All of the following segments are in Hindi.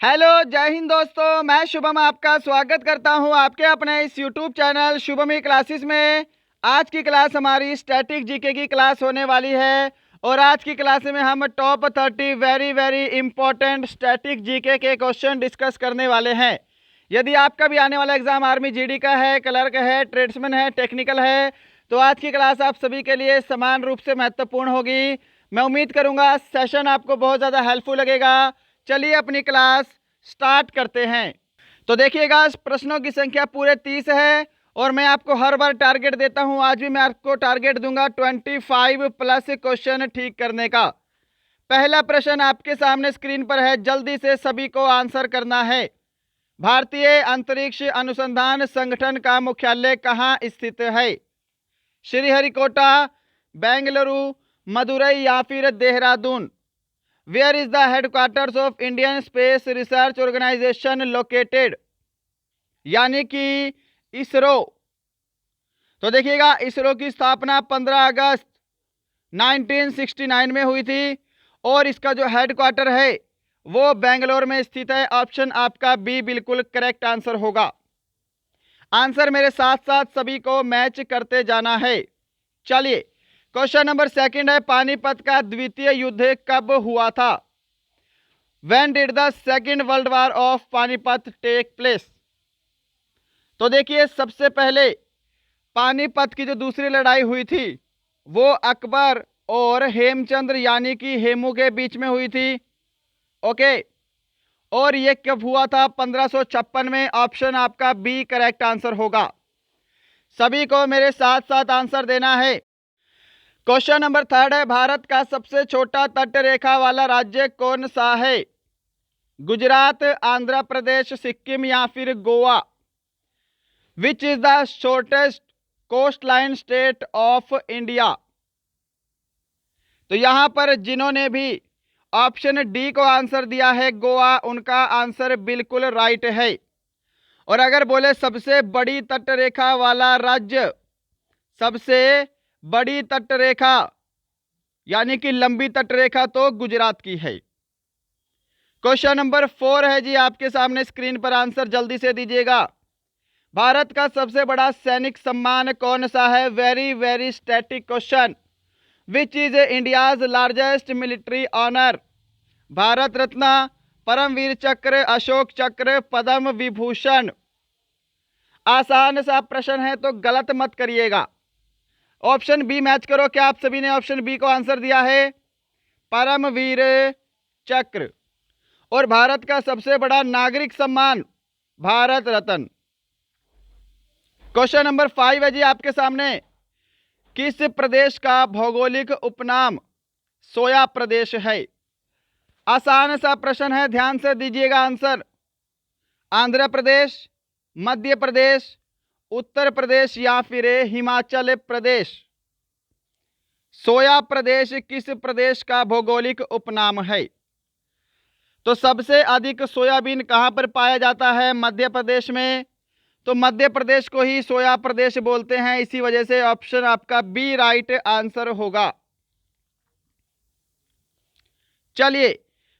हेलो, जय हिंद दोस्तों। मैं शुभम आपका स्वागत करता हूं आपके अपने इस यूट्यूब चैनल शुभमी क्लासेस में। आज की क्लास हमारी स्टैटिक जीके की क्लास होने वाली है और आज की क्लास में हम top 30 very very important static GK के क्वेश्चन डिस्कस करने वाले हैं। यदि आपका भी आने वाला एग्जाम आर्मी जीडी का है, क्लर्क है, ट्रेड्समैन है, टेक्निकल है, तो आज की क्लास आप सभी के लिए समान रूप से महत्वपूर्ण होगी। मैं उम्मीद करूंगा सेशन आपको बहुत ज़्यादा हेल्पफुल लगेगा। चलिए अपनी क्लास स्टार्ट करते हैं। तो देखिएगा, प्रश्नों की संख्या पूरे 30 है और मैं आपको हर बार टारगेट देता हूं। आज भी मैं आपको टारगेट दूंगा 25 प्लस क्वेश्चन ठीक करने का। पहला प्रश्न आपके सामने स्क्रीन पर है, जल्दी से सभी को आंसर करना है। भारतीय अंतरिक्ष अनुसंधान संगठन का मुख्यालय कहाँ स्थित है? श्रीहरिकोटा, बेंगलुरु, मदुरई या फिर Dehradun? Where is the headquarters of Indian space research organisation located? यानी कि इसरो। तो देखिएगा, इसरो की स्थापना 15 अगस्त 1969 में हुई थी और इसका जो हेडक्वार्टर है वो बेंगलोर में स्थित है। ऑप्शन आपका बी बिल्कुल करेक्ट आंसर होगा। आंसर मेरे साथ साथ सभी को मैच करते जाना है। चलिए, क्वेश्चन नंबर सेकंड है, पानीपत का द्वितीय युद्ध कब हुआ था? When did the second world war of Panipat take place? तो देखिए, सबसे पहले पानीपत की जो दूसरी लड़ाई हुई थी वो अकबर और हेमचंद्र यानी कि हेमू के बीच में हुई थी। ओके, और ये कब हुआ था? 1556 में। ऑप्शन आपका बी करेक्ट आंसर होगा। सभी को मेरे साथ साथ आंसर देना है। क्वेश्चन नंबर थर्ड है, भारत का सबसे छोटा तट रेखा वाला राज्य कौन सा है? गुजरात, आंध्र प्रदेश, सिक्किम या फिर Goa? Which is the shortest coastline state of India? तो यहां पर जिन्होंने भी ऑप्शन डी को आंसर दिया है गोवा, उनका आंसर बिल्कुल राइट है। और अगर बोले सबसे बड़ी तटरेखा वाला राज्य, सबसे बड़ी तटरेखा यानी कि लंबी तटरेखा, तो गुजरात की है। क्वेश्चन नंबर 4 है जी आपके सामने स्क्रीन पर, आंसर जल्दी से दीजिएगा। भारत का सबसे बड़ा सैनिक सम्मान कौन सा है? Very very static question. Which is India's largest military honour? Bharat Ratna, Paramvir Chakra, Ashok चक्र, पद्म विभूषण? आसान सा प्रश्न है तो गलत मत करिएगा। ऑप्शन बी मैच करो। क्या आप सभी ने ऑप्शन बी को आंसर दिया है? परमवीर चक्र। और भारत का सबसे बड़ा नागरिक सम्मान भारत रत्न। क्वेश्चन नंबर 5 है जी आपके सामने, किस प्रदेश का भौगोलिक उपनाम सोया प्रदेश है? आसान सा प्रश्न है, ध्यान से दीजिएगा आंसर। आंध्र प्रदेश, मध्य प्रदेश, उत्तर प्रदेश या फिर हिमाचल प्रदेश? सोया प्रदेश किस प्रदेश का भौगोलिक उपनाम है? तो सबसे अधिक सोयाबीन कहां पर पाया जाता है? मध्य प्रदेश में। तो मध्य प्रदेश को ही सोया प्रदेश बोलते हैं, इसी वजह से ऑप्शन आपका बी राइट आंसर होगा। चलिए,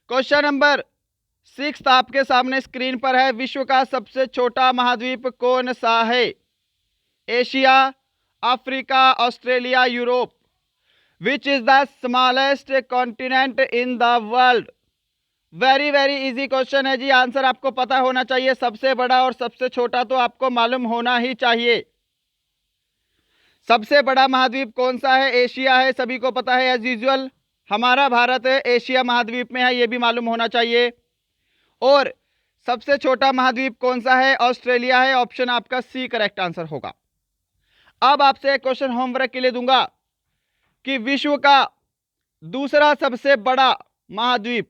क्वेश्चन नंबर 6 आपके सामने स्क्रीन पर है, विश्व का सबसे छोटा महाद्वीप कौन सा है? Asia, Africa, Australia, Europe? Which is the smallest continent in the world? Very very easy question है जी, आंसर आपको पता होना चाहिए। सबसे बड़ा और सबसे छोटा तो आपको मालूम होना ही चाहिए। सबसे बड़ा महाद्वीप कौन सा है? एशिया है, सभी को पता है एज यूजुअल। हमारा भारत है एशिया महाद्वीप में है, ये भी मालूम होना चाहिए। और सबसे छोटा महाद्वीप कौन सा है? ऑस्ट्रेलिया है। ऑप्शन आपका सी करेक्ट आंसर होगा। अब आपसे एक क्वेश्चन होमवर्क के लिए दूंगा कि विश्व का दूसरा सबसे बड़ा महाद्वीप,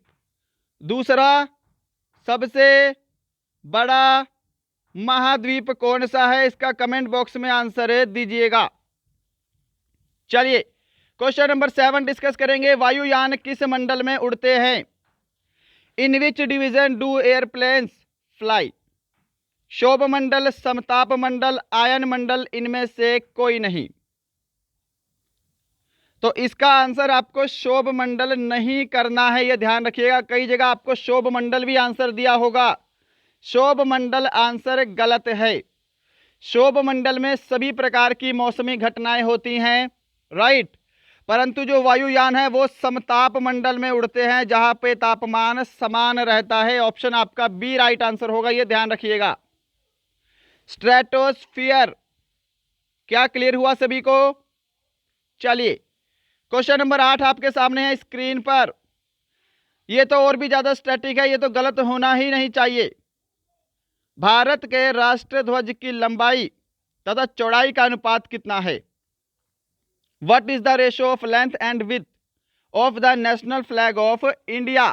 दूसरा सबसे बड़ा महाद्वीप कौन सा है? इसका कमेंट बॉक्स में आंसर दीजिएगा। चलिए, क्वेश्चन नंबर 7 डिस्कस करेंगे, वायुयान किस मंडल में उड़ते हैं? इन विच डिवीजन डू एयरप्लेन्स फ्लाई? शोभ मंडल, समताप मंडल, आयन मंडल, इनमें से कोई नहीं। तो इसका आंसर आपको शोभ मंडल नहीं करना है, यह ध्यान रखिएगा। कई जगह आपको शोभ मंडल भी आंसर दिया होगा, शोभ मंडल आंसर गलत है। शोभ मंडल में सभी प्रकार की मौसमी घटनाएं होती हैं, राइट, परंतु जो वायुयान है वो समताप मंडल में उड़ते हैं जहां पे तापमान समान रहता है। ऑप्शन आपका बी राइट आंसर होगा, ये ध्यान रखिएगा। स्ट्रेटोस्फियर, क्या क्लियर हुआ सभी को? चलिए क्वेश्चन नंबर 8 आपके सामने है स्क्रीन पर। ये तो और भी ज्यादा स्टैटिक है, ये तो गलत होना ही नहीं चाहिए। भारत के राष्ट्र ध्वज की लंबाई तथा चौड़ाई का अनुपात कितना है? What is the ratio of length and width of the national flag of India?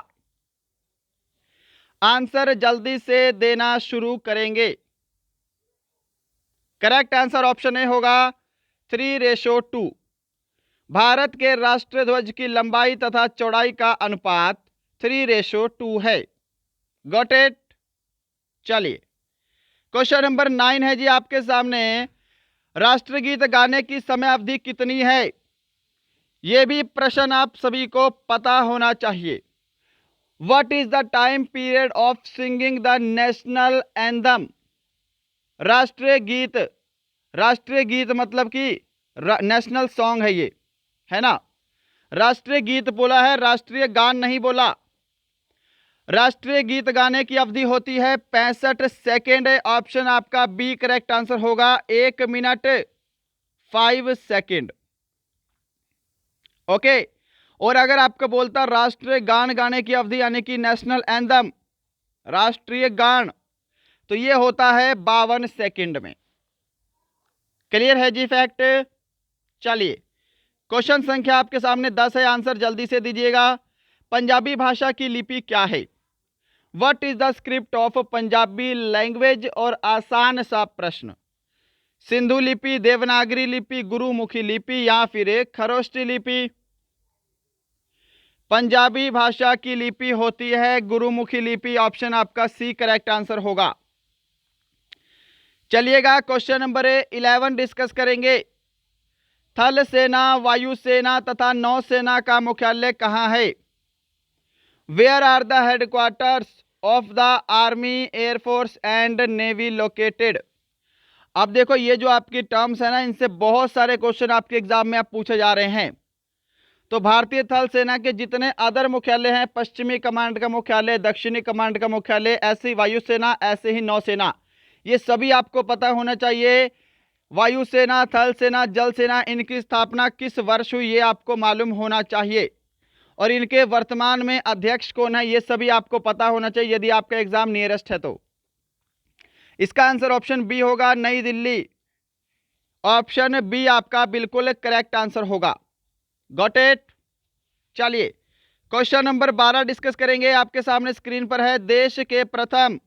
Answer जल्दी से देना शुरू करेंगे। करेक्ट आंसर ऑप्शन ए होगा 3:2। भारत के राष्ट्र ध्वज की लंबाई तथा चौड़ाई का अनुपात 3:2 है। Got it? चलिए क्वेश्चन नंबर 9 है जी आपके सामने। राष्ट्रगीत गाने की समय अवधि कितनी है? यह भी प्रश्न आप सभी को पता होना चाहिए। What is the time period of singing the national anthem? राष्ट्रीय गीत, राष्ट्रीय गीत मतलब कि नेशनल सॉन्ग है ये, है ना। राष्ट्रीय गीत बोला है, राष्ट्रीय गान नहीं बोला। राष्ट्रीय गीत गाने की अवधि होती है 65 सेकेंड। ऑप्शन आपका बी करेक्ट आंसर होगा, 1 मिनट 5 सेकेंड। ओके, और अगर आपको बोलता राष्ट्रीय गान गाने की अवधि यानी कि नेशनल एंथम, राष्ट्रीय गान, तो ये होता है 52 सेकेंड में। क्लियर है जी फैक्ट? चलिए क्वेश्चन संख्या आपके सामने 10 है, आंसर जल्दी से दीजिएगा। पंजाबी भाषा की लिपि क्या है? What is the script of Punjabi language? और आसान सा प्रश्न, सिंधु लिपि, देवनागरी लिपि, गुरुमुखी लिपि या फिर खरोष्टी लिपि? पंजाबी भाषा की लिपि होती है गुरुमुखी लिपि। ऑप्शन आपका सी करेक्ट आंसर होगा। चलिएगा क्वेश्चन नंबर 11 डिस्कस करेंगे। थल सेना, वायुसेना तथा नौसेना का मुख्यालय कहाँ है? Where are the headquarters of the army, air force and navy located? अब देखो ये जो आपकी टर्म्स है ना, इनसे बहुत सारे क्वेश्चन आपके एग्जाम में आप पूछे जा रहे हैं। तो भारतीय थल सेना के जितने अदर मुख्यालय हैं, पश्चिमी कमांड का मुख्यालय, दक्षिणी कमांड का मुख्यालय, ऐसे ही वायुसेना, ऐसे ही नौसेना, ये सभी आपको पता होना चाहिए। वायुसेना, थल सेना, जल सेना, इनकी स्थापना किस वर्ष हुई ये आपको मालूम होना चाहिए, और इनके वर्तमान में अध्यक्ष कौन है ये सभी आपको पता होना चाहिए यदि आपका एग्जाम नियरेस्ट है तो। इसका आंसर ऑप्शन बी होगा, नई दिल्ली। ऑप्शन बी आपका बिल्कुल करेक्ट आंसर होगा। Got it? चलिए क्वेश्चन नंबर 12 डिस्कस करेंगे। आपके सामने स्क्रीन पर है, देश के प्रथम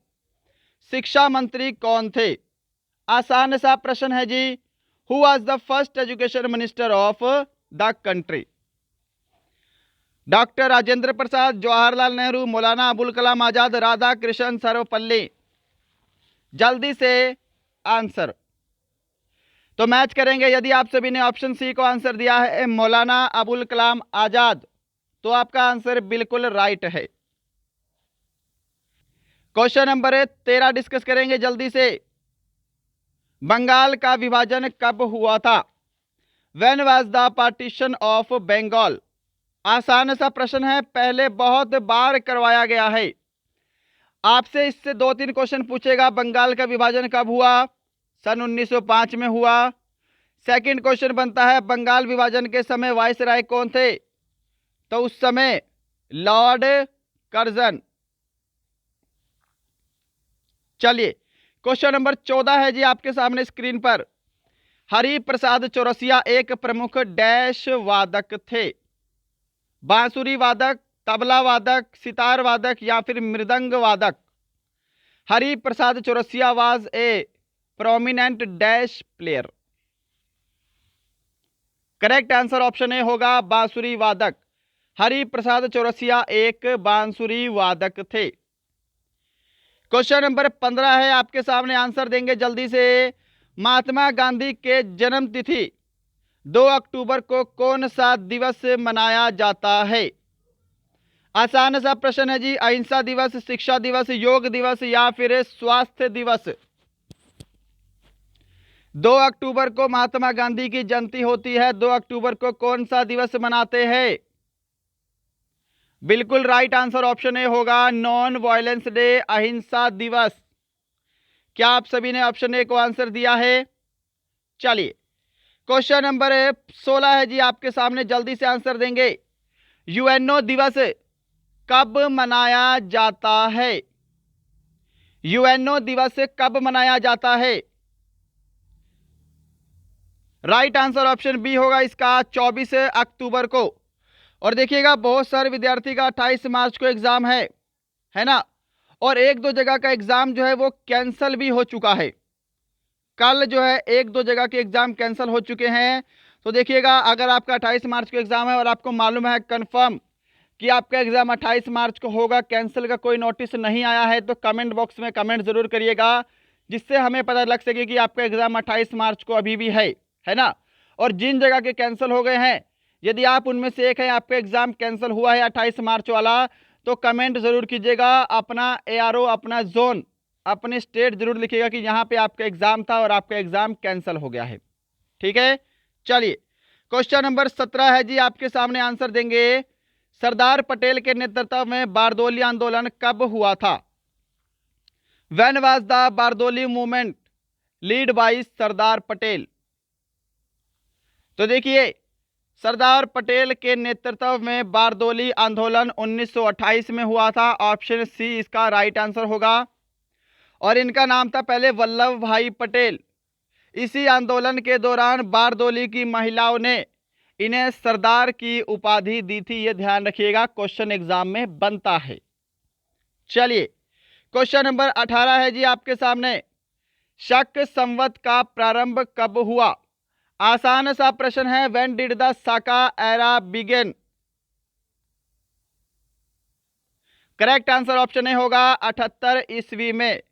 शिक्षा मंत्री कौन थे? आसान सा प्रश्न है जी। Who was the first education minister of the country? Doctor Rajendra Prasad, Jawaharlal Nehru, Maulana Abul Kalam Azad, Radha Krishna Sarvepalli? जल्दी से आंसर। तो मैच करेंगे। यदि आप सभी ने ऑप्शन सी को आंसर दिया है मौलाना अबुल कलाम आजाद, तो आपका आंसर बिल्कुल राइट है। क्वेश्चन नंबर 13 डिस्कस करेंगे जल्दी से। बंगाल का विभाजन कब हुआ था? When was the partition of Bengal? आसान सा प्रश्न है, पहले बहुत बार करवाया गया है। आपसे इससे 2-3 क्वेश्चन पूछेगा। बंगाल का विभाजन कब हुआ? सन 1905 में हुआ। सेकंड क्वेश्चन बनता है, बंगाल विभाजन के समय वायसराय कौन थे? तो उस समय लॉर्ड कर्जन। चलिए क्वेश्चन नंबर 14 है जी आपके सामने स्क्रीन पर। हरि प्रसाद चौरसिया एक प्रमुख डैश वादक थे? बांसुरी वादक, तबला वादक, सितार वादक या फिर मृदंग वादक? Hari Prasad Chaurasia was a prominent dash player. Correct answer option A होगा, बांसुरी वादक। हरि प्रसाद चौरसिया एक बांसुरी वादक थे। क्वेश्चन नंबर 15 है आपके सामने, आंसर देंगे जल्दी से। महात्मा गांधी के जन्म तिथि 2 अक्टूबर को कौन सा दिवस मनाया जाता है? आसान सा प्रश्न है जी। अहिंसा दिवस, शिक्षा दिवस, योग दिवस या फिर स्वास्थ्य दिवस। 2 अक्टूबर को महात्मा गांधी की जयंती होती है। 2 अक्टूबर को कौन सा दिवस मनाते हैं? बिल्कुल राइट आंसर ऑप्शन ए होगा, नॉन वायलेंस डे, अहिंसा दिवस। क्या आप सभी ने ऑप्शन ए को आंसर दिया है? चलिए क्वेश्चन नंबर 16 है जी आपके सामने, जल्दी से आंसर देंगे। यूएनओ दिवस कब मनाया जाता है? यूएनओ दिवस कब मनाया जाता है? राइट आंसर ऑप्शन बी होगा इसका, 24 अक्टूबर को। और देखिएगा बहुत सारे विद्यार्थी का 28 मार्च को एग्जाम है ना, और एक दो जगह का एग्जाम जो है वो कैंसिल भी हो चुका है। कल जो है एक दो जगह के एग्जाम कैंसिल हो चुके हैं। तो देखिएगा अगर आपका 28 मार्च को एग्जाम है और आपको मालूम है कंफर्म कि आपका एग्जाम 28 मार्च को होगा, कैंसिल का कोई नोटिस नहीं आया है, तो कमेंट बॉक्स में कमेंट जरूर करिएगा, जिससे हमें पता लग सके कि आपका एग्जाम 28 मार्च को अभी भी है ना। और जिन जगह के कैंसिल हो गए हैं, यदि आप उनमें से एक है, आपका एग्जाम कैंसिल हुआ है 28 मार्च वाला, तो कमेंट जरूर कीजिएगा, अपना एआरओ, अपना जोन, अपने स्टेट जरूर लिखिएगा कि यहाँ पे आपका एग्जाम था और आपका एग्जाम कैंसिल हो गया है। ठीक है, चलिए क्वेश्चन नंबर 17 है जी आपके सामने, आंसर देंगे। सरदार पटेल के नेतृत्व में बारदोली आंदोलन कब हुआ था? When was the Bardoli movement lead by Sardar Patel? तो देखिए सरदार पटेल के नेतृत्व में बारदोली आंदोलन 1928 में हुआ था। ऑप्शन सी इसका राइट आंसर होगा। और इनका नाम था पहले वल्लभ भाई पटेल। इसी आंदोलन के दौरान बारदोली की महिलाओं ने इन्हें सरदार की उपाधि दी थी, ये ध्यान रखिएगा, क्वेश्चन एग्जाम में बनता है। चलिए क्वेश्चन नंबर 18 है जी आपके सामने, शक संवत का प्रारंभ कब हुआ? आसान सा प्रश्न है। When did the Saka era begin? Correct answer option A होगा 78 ईस्वी में,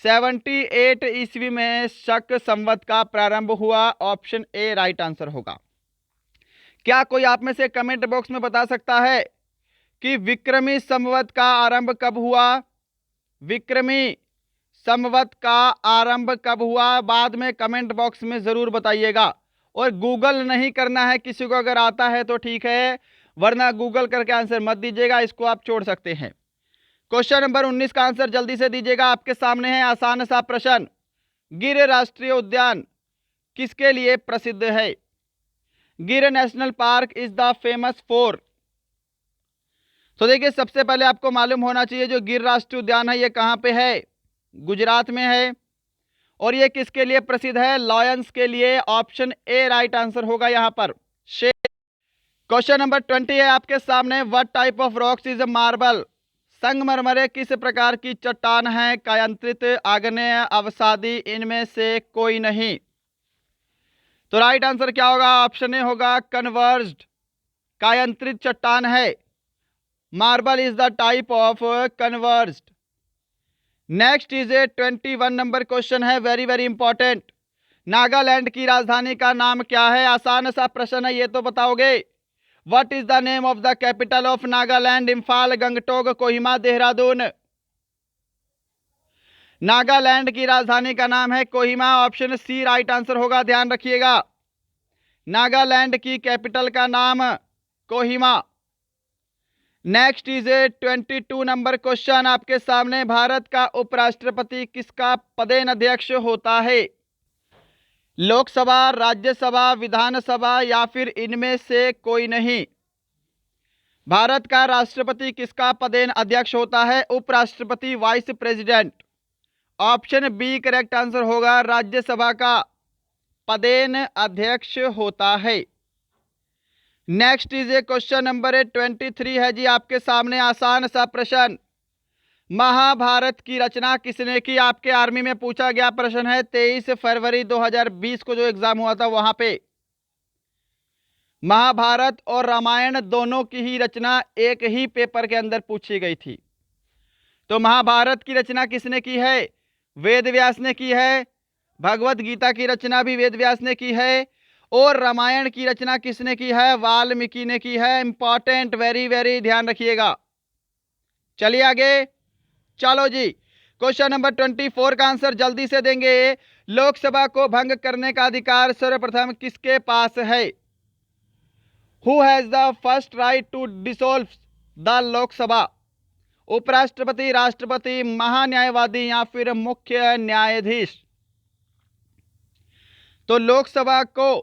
78 ईस्वी में शक संवत का प्रारंभ हुआ। ऑप्शन ए राइट आंसर होगा। क्या कोई आप में से कमेंट बॉक्स में बता सकता है कि विक्रमी संवत का आरंभ कब हुआ? विक्रमी संवत का आरंभ कब हुआ? बाद में कमेंट बॉक्स में जरूर बताइएगा। और गूगल नहीं करना है, किसी को अगर आता है तो ठीक है, वरना गूगल करके आंसर मत दीजिएगा, इसको आप छोड़ सकते हैं। क्वेश्चन नंबर 19 का आंसर जल्दी से दीजिएगा, आपके सामने है आसान सा प्रश्न। गिर राष्ट्रीय उद्यान किसके लिए प्रसिद्ध है? गिर national park is the famous for? तो देखिए सबसे पहले आपको मालूम होना चाहिए जो गिर राष्ट्रीय उद्यान है ये कहां पे है? गुजरात में है। और ये किसके लिए प्रसिद्ध है? लॉयंस के लिए। ऑप्शन ए राइट आंसर होगा यहां पर, शेर। क्वेश्चन नंबर 20 है आपके सामने, what type of rocks is marble? संगमरमर किस प्रकार की चट्टान है? कायांतरित, आग्नेय, अवसादी, इनमें से कोई नहीं। तो राइट आंसर क्या होगा? ऑप्शन ए होगा कन्वर्ज्ड, कायांतरित चट्टान है। Marble is the type of converged. Next is a 21 number question है, वेरी वेरी इंपॉर्टेंट। नागालैंड की राजधानी का नाम क्या है? आसान सा प्रश्न है, ये तो बताओगे। What is the name of the capital of Nagaland? Imphal, Gangtok, Kohima, Dehradun? Nagaland की राजधानी का नाम है Kohima. Option C right answer होगा, ध्यान रखिएगा। नागालैंड की कैपिटल का नाम Kohima. Next is a 22 number question आपके सामने, भारत का उपराष्ट्रपति किसका पदेन अध्यक्ष होता है? लोकसभा, राज्यसभा, विधानसभा या फिर इनमें से कोई नहीं। भारत का राष्ट्रपति किसका पदेन अध्यक्ष होता है? उपराष्ट्रपति, vice president. Option B correct answer होगा, राज्यसभा का पदेन अध्यक्ष होता है। Next is a question number 23 है जी आपके सामने, आसान सा प्रश्न। महाभारत की रचना किसने की? आपके आर्मी में पूछा गया प्रश्न है, 23 फरवरी 2020 को जो एग्जाम हुआ था वहां पे। महाभारत और रामायण दोनों की ही रचना एक ही पेपर के अंदर पूछी गई थी। तो महाभारत की रचना किसने की है? वेद व्यास ने की है। भगवत गीता की रचना भी वेद व्यास ने की है। और रामायण की रचना किसने की है? वाल्मीकि ने की है। इंपॉर्टेंट, वेरी वेरी ध्यान रखिएगा। चलिए आगे, चलो जी, क्वेश्चन नंबर 24 का आंसर जल्दी से देंगे। लोकसभा को भंग करने का अधिकार सर्वप्रथम किसके पास है? Who has the first right to dissolve the Lok Sabha? उपराष्ट्रपति, राष्ट्रपति, महान्यायवादी या फिर मुख्य न्यायाधीश? तो लोकसभा को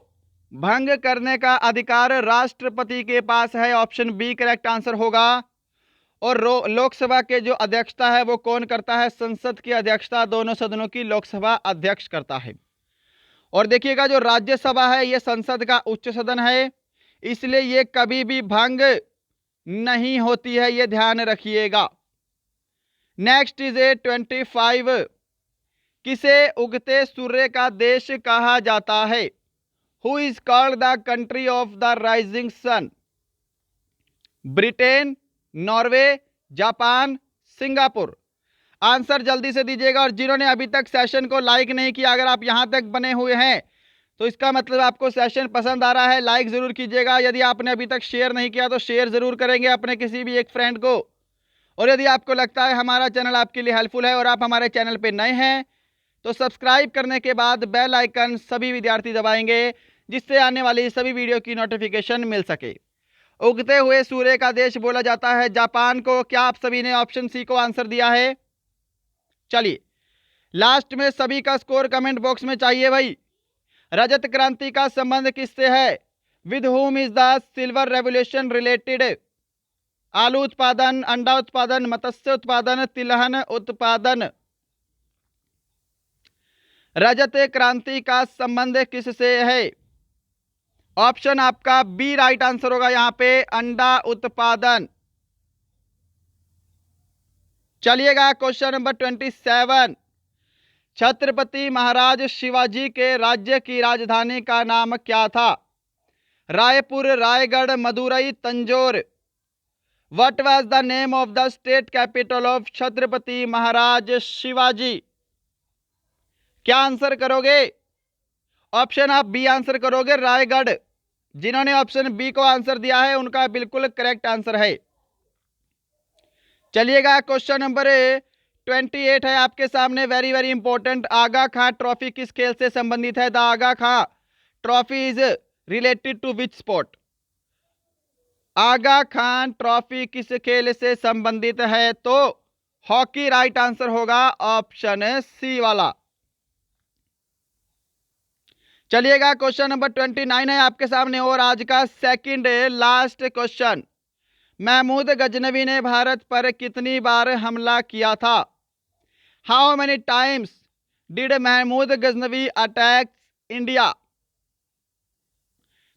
भंग करने का अधिकार राष्ट्रपति के पास है, ऑप्शन बी करेक्ट आंसर होगा। और लोकसभा के जो अध्यक्षता है वो कौन करता है? संसद की अध्यक्षता दोनों सदनों की लोकसभा अध्यक्ष करता है। और देखिएगा, जो राज्यसभा है ये संसद का उच्च सदन है, इसलिए ये कभी भी भंग नहीं होती है, ये ध्यान रखिएगा। नेक्स्ट इज ए 25, किसे उगते सूर्य का देश कहा जाता है? Who is called the country of the rising sun? Britain, Norway, Japan, Singapore? Answer जल्दी से दीजिएगा। और जिन्होंने अभी तक सेशन को लाइक नहीं किया, अगर आप यहां तक बने हुए हैं तो इसका मतलब आपको सेशन पसंद आ रहा है, लाइक जरूर कीजिएगा। यदि आपने अभी तक शेयर नहीं किया तो शेयर जरूर करेंगे अपने किसी भी एक फ्रेंड को। और यदि आपको लगता है हमारा चैनल आपके लिए हेल्पफुल है और आप हमारे चैनल पर नए हैं तो सब्सक्राइब करने के बाद बेल आइकन सभी विद्यार्थी दबाएंगे, जिससे आने वाली सभी वीडियो की नोटिफिकेशन मिल सके। उगते हुए सूर्य का देश बोला जाता है जापान को। क्या आप सभी ने ऑप्शन सी को आंसर दिया है? चलिए, लास्ट में सभी का स्कोर कमेंट बॉक्स में चाहिए भाई। रजत क्रांति का संबंध किससे है? With whom is the silver revolution related? आलू उत्पादन, अंडा उत्पादन, मत्स्य उत्पादन, तिलहन उत्पादन? रजत क्रांति का संबंध किससे है? ऑप्शन आपका बी राइट आंसर होगा यहां पे, अंडा उत्पादन। चलिएगा, क्वेश्चन नंबर 27, छत्रपति महाराज शिवाजी के राज्य की राजधानी का नाम क्या था? Raipur, Raigad, Madurai, Tanjore? What was the name of the state capital of Chhatrapati Maharaj Shivaji? क्या आंसर करोगे? ऑप्शन आप बी आंसर करोगे, रायगढ़। जिन्होंने ऑप्शन बी को आंसर दिया है उनका बिल्कुल करेक्ट आंसर है। चलिएगा, क्वेश्चन नंबर 28 है आपके सामने, very very important. Aga Khan trophy किस खेल से संबंधित है? The Aga Khan trophy is related to which sport? Aga Khan trophy किस खेल से संबंधित है? तो हॉकी राइट आंसर होगा, ऑप्शन सी वाला। चलिएगा, क्वेश्चन नंबर 29 है आपके सामने और आज का second last question. Mahmud Ghaznavi ने भारत पर कितनी बार हमला किया था? How many times did Mahmud Ghaznavi attack India?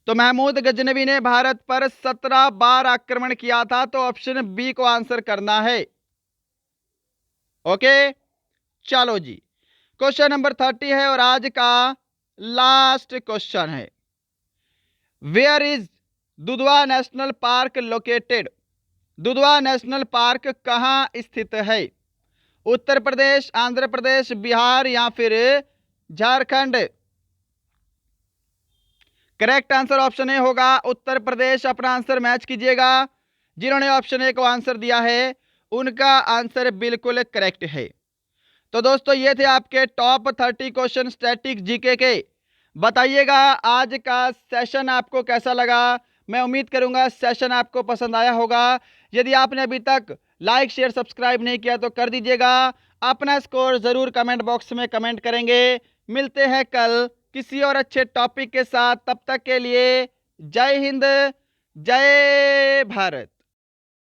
तो महमूद गजनवी ने भारत पर 17 बार आक्रमण किया था, तो ऑप्शन बी को आंसर करना है। ओके, चलो जी, क्वेश्चन नंबर 30 है और आज का लास्ट क्वेश्चन है। Where is Dudhwa national park located? Dudhwa national park कहां स्थित है? उत्तर प्रदेश, आंध्र प्रदेश, बिहार या फिर Jharkhand? Correct answer option A होगा, उत्तर प्रदेश। अपना आंसर मैच कीजिएगा। जिन्होंने ऑप्शन ए को आंसर दिया है उनका आंसर बिल्कुल करेक्ट है। तो दोस्तों, ये थे आपके टॉप 30 क्वेश्चन स्टैटिक जीके के। बताइएगा आज का सेशन आपको कैसा लगा। मैं उम्मीद करूंगा सेशन आपको पसंद आया होगा। यदि आपने अभी तक लाइक शेयर सब्सक्राइब नहीं किया तो कर दीजिएगा। अपना स्कोर जरूर कमेंट बॉक्स में कमेंट करेंगे। मिलते हैं कल किसी और अच्छे टॉपिक के साथ। तब तक के लिए जय हिंद, जय भारत।